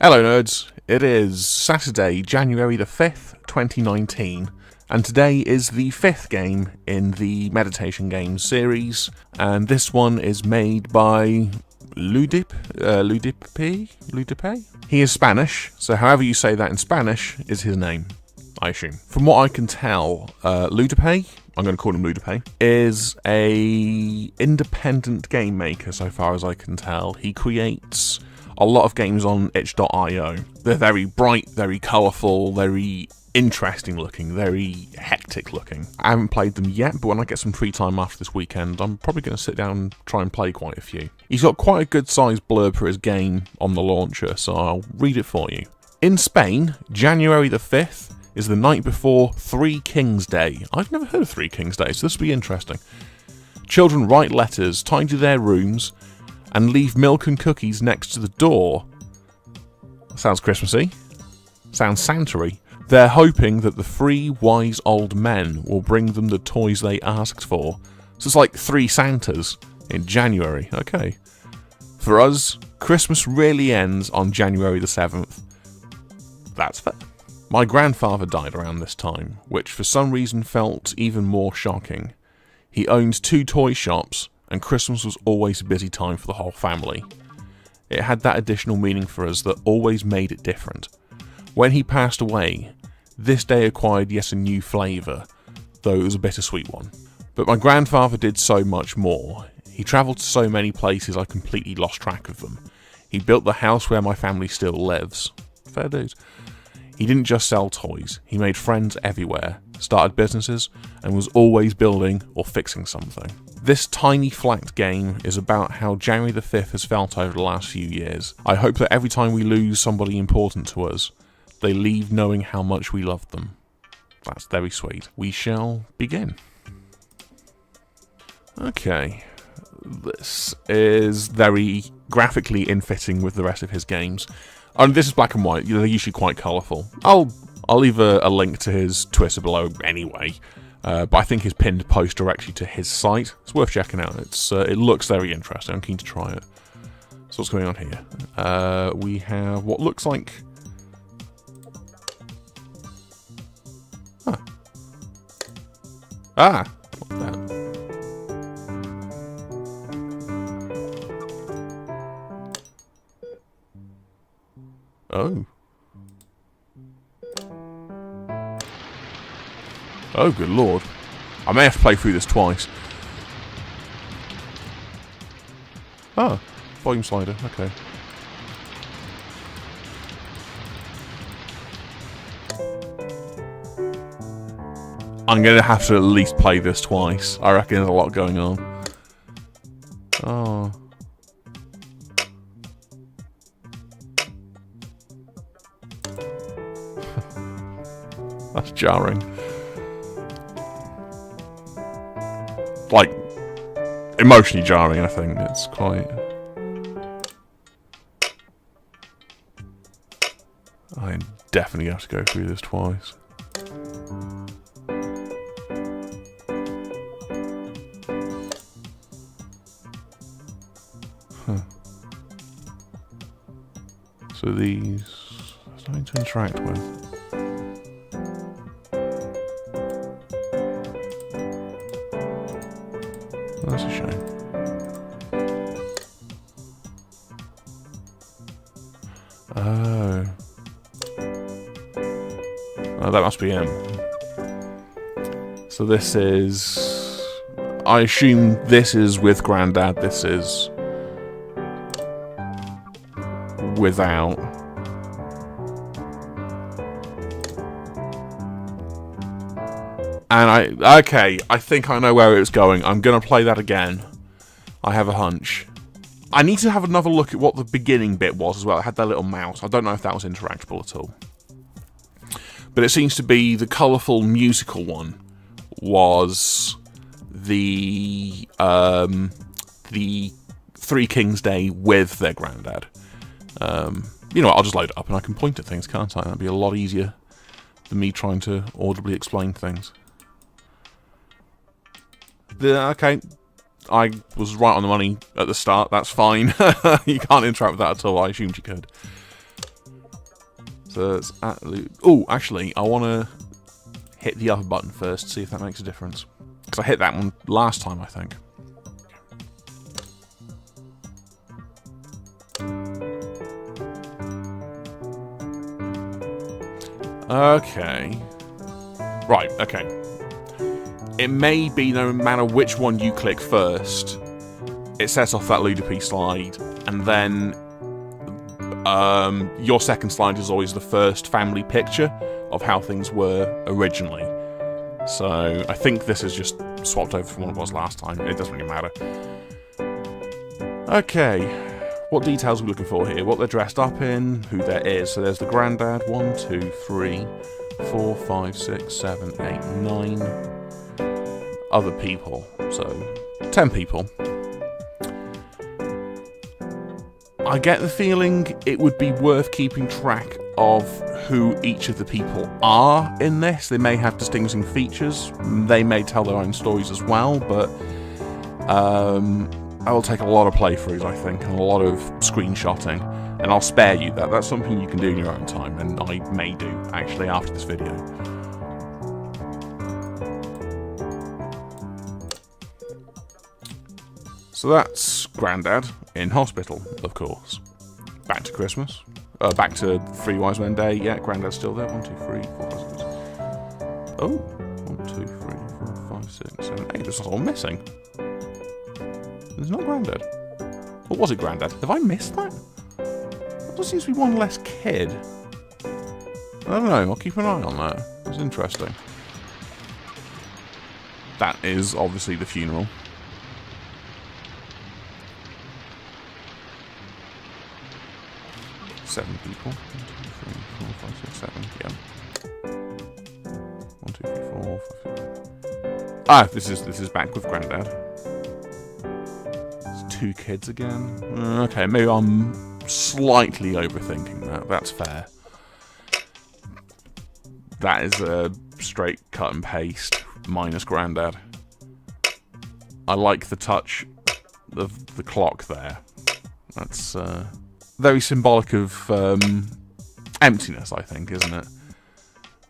Hello nerds, it is Saturday, January the 5th, 2019, and today is the 5th game in the meditation games series, and this one is made by Ludipe? He is Spanish, so however you say that in Spanish is his name, I assume. From what I can tell, Ludipe, I'm going to call him Ludipe, is a independent game maker so far as I can tell. He creates a lot of games on itch.io. They're very bright, very colourful, very interesting looking, very hectic looking. I haven't played them yet, but when I get some free time after this weekend, I'm probably going to sit down and try and play quite a few. He's got quite a good sized blurb for his game on the launcher, so I'll read it for you. In Spain, January the 5th is the night before Three Kings Day. I've never heard of Three Kings Day, so this will be interesting. Children write letters, tidy their rooms, and leave milk and cookies next to the door. Sounds Christmassy. Sounds Santa-y. They're hoping that the three wise old men will bring them the toys they asked for. So it's like three Santas in January. Okay. For us, Christmas really ends on January the 7th. That's fair. My grandfather died around this time, which for some reason felt even more shocking. He owned 2 toy shops, and Christmas was always a busy time for the whole family. It had that additional meaning for us that always made it different. When he passed away, this day acquired yet a new flavour, though it was a bittersweet one. But my grandfather did so much more. He travelled to so many places I completely lost track of them. He built the house where my family still lives. Fair dues. He didn't just sell toys, he made friends everywhere, started businesses, and was always building or fixing something. This tiny flat game is about how January the 5th has felt over the last few years. I hope that every time we lose somebody important to us, they leave knowing how much we love them. That's very sweet. We shall begin. Okay. This is very graphically in fitting with the rest of his games. This is black and white. They're usually quite colourful. I'll leave a link to his Twitter below anyway. But I think his pinned post directs you to his site. It's worth checking out. It looks very interesting. I'm keen to try it. So what's going on here? We have what looks like... Huh. Ah! What the hell? Oh. Oh, good lord. I may have to play through this twice. Oh, volume slider, okay. I'm going to have to at least play this twice. I reckon there's a lot going on. Oh. That's jarring. Like, emotionally jarring, I think. It's quite... I definitely have to go through this twice. Huh. So these... there's nothing to interact with. That's a shame. Oh. Oh, that must be him. So this is... I assume this is with Grandad, this is... without. And okay, I think I know where it's going. I'm going to play that again. I have a hunch. I need to have another look at what the beginning bit was as well. It had that little mouse. I don't know if that was interactable at all. But it seems to be the colourful musical one was the Three Kings Day with their granddad. You know what, I'll just load it up and I can point at things, can't I? That'd be a lot easier than me trying to audibly explain things. Okay, I was right on the money at the start, that's fine. You can't interact with that at all, I assumed you could. So it's at oh, actually, I want to hit the other button first, see if that makes a difference. Because I hit that one last time, I think. Okay. Right, okay. It may be no matter which one you click first, it sets off that Ludipe slide, and then your second slide is always the first family picture of how things were originally. So I think this is just swapped over from what it was last time. It doesn't really matter. Okay, what details are we looking for here? What they're dressed up in, who there is. So there's the granddad. 1, 2, 3, 4, 5, 6, 7, 8, 9 other people. So 10 people. I get the feeling it would be worth keeping track of who each of the people are in this. They may have distinguishing features. They may tell their own stories as well, but I will take a lot of playthroughs, I think, and a lot of screenshotting, and I'll spare you that. That's something you can do in your own time, and I may do, actually, after this video. So that's Grandad in hospital, of course. Back to Christmas. Back to Three Wise Men Day. Yeah, Grandad's still there. 1, 2, 3, 4, 5, 6. Oh, 1, 2, 3, 4, 5, 6, 7, 8. This is all missing. There's not Grandad. Or was it Grandad? Have I missed that? There seems to be one less kid. I don't know. I'll keep an eye on that. It's interesting. That is obviously the funeral. Seven people. 1, 2, 3, 4, 5, 6, 7. Yeah. 1, 2, 3, 4, 5, 6. Ah, this is back with Grandad. It's 2 kids again. Okay, maybe I'm slightly overthinking that. That's fair. That is a straight cut and paste minus Grandad. I like the touch of the clock there. That's very symbolic of emptiness, I think, isn't it?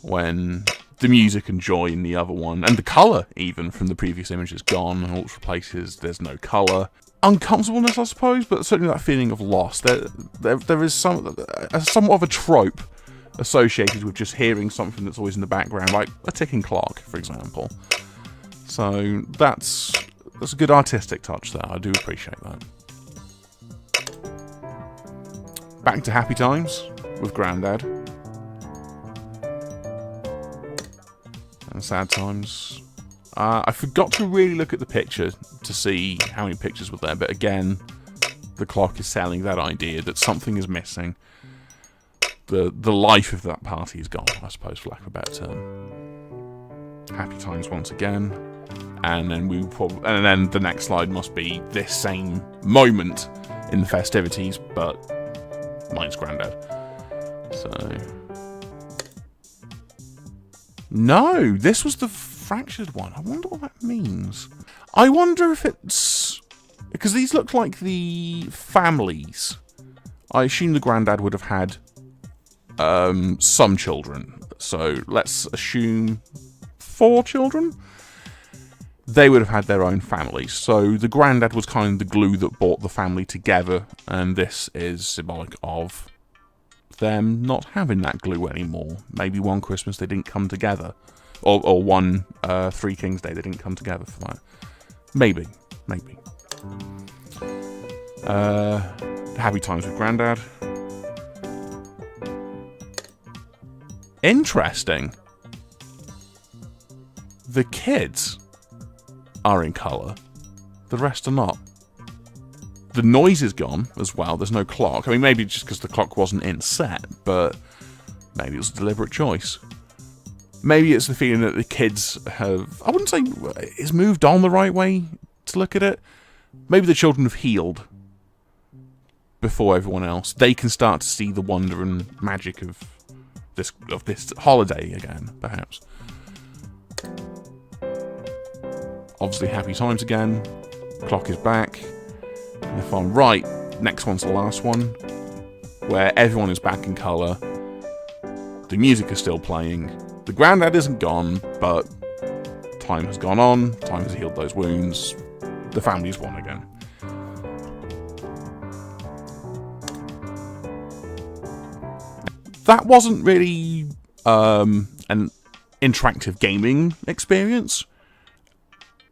When the music and joy in the other one, and the colour even from the previous image is gone, and all it's replaces, there's no colour. Uncomfortableness, I suppose, but certainly that feeling of loss. There is somewhat of a trope associated with just hearing something that's always in the background, like a ticking clock, for example. So that's a good artistic touch there. I do appreciate that. Back to happy times with Grandad. And sad times. I forgot to really look at the picture to see how many pictures were there, but again, the clock is selling that idea that something is missing. The life of that party is gone, I suppose, for lack of a better term. Happy times once again. And then and then the next slide must be this same moment in the festivities, but mine's Grandad. So no, this was the fractured one. I wonder what that means. I wonder if it's because these look like the families. I assume the Grandad would have had some children. So let's assume 4 children. They would have had their own families. So the Grandad was kind of the glue that brought the family together, and this is symbolic of them not having that glue anymore. Maybe one Christmas they didn't come together, or one Three Kings Day they didn't come together for that. Maybe. Happy times with Grandad. Interesting. The kids are in colour. The rest are not. The noise is gone as well. There's no clock. I mean, maybe just because the clock wasn't in set, but maybe it was a deliberate choice. Maybe it's the feeling that the kids have... I wouldn't say it's moved on the right way to look at it. Maybe the children have healed before everyone else. They can start to see the wonder and magic of this holiday again, perhaps. Obviously, happy times again. Clock is back. And if I'm right, next one's the last one, where everyone is back in colour. The music is still playing. The granddad isn't gone, but time has gone on. Time has healed those wounds. The family's won again. That wasn't really an interactive gaming experience.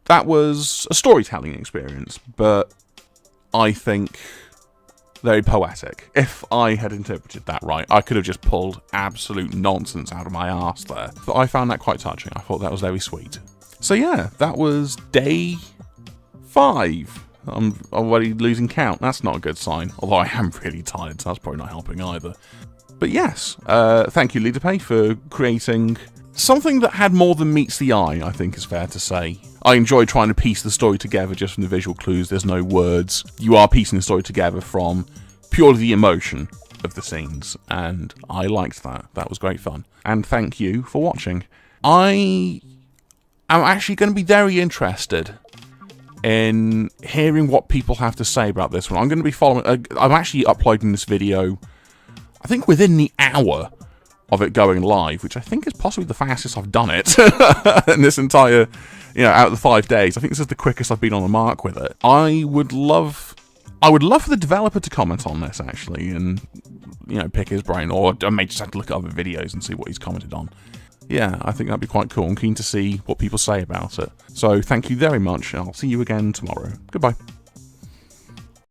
That was a storytelling experience, but I think very poetic. If I had interpreted that right, I could have just pulled absolute nonsense out of my arse there. But I found that quite touching. I thought that was very sweet. So yeah, that was day 5. I'm already losing count. That's not a good sign. Although I am really tired, so that's probably not helping either. But yes, thank you, Ludipe, for creating something that had more than meets the eye, I think is fair to say. I enjoyed trying to piece the story together just from the visual clues. There's no words. You are piecing the story together from purely the emotion of the scenes, and I liked that. That was great fun. And thank you for watching. I am actually going to be very interested in hearing what people have to say about this one. I'm going to be following... I'm actually uploading this video, I think, within the hour of it going live, which I think is possibly the fastest I've done it in this entire, out of the 5 days. I think this is the quickest I've been on the mark with it. I would love for the developer to comment on this, actually, and, pick his brain, or I may just have to look at other videos and see what he's commented on. Yeah, I think that'd be quite cool. I'm keen to see what people say about it. So thank you very much, and I'll see you again tomorrow. Goodbye.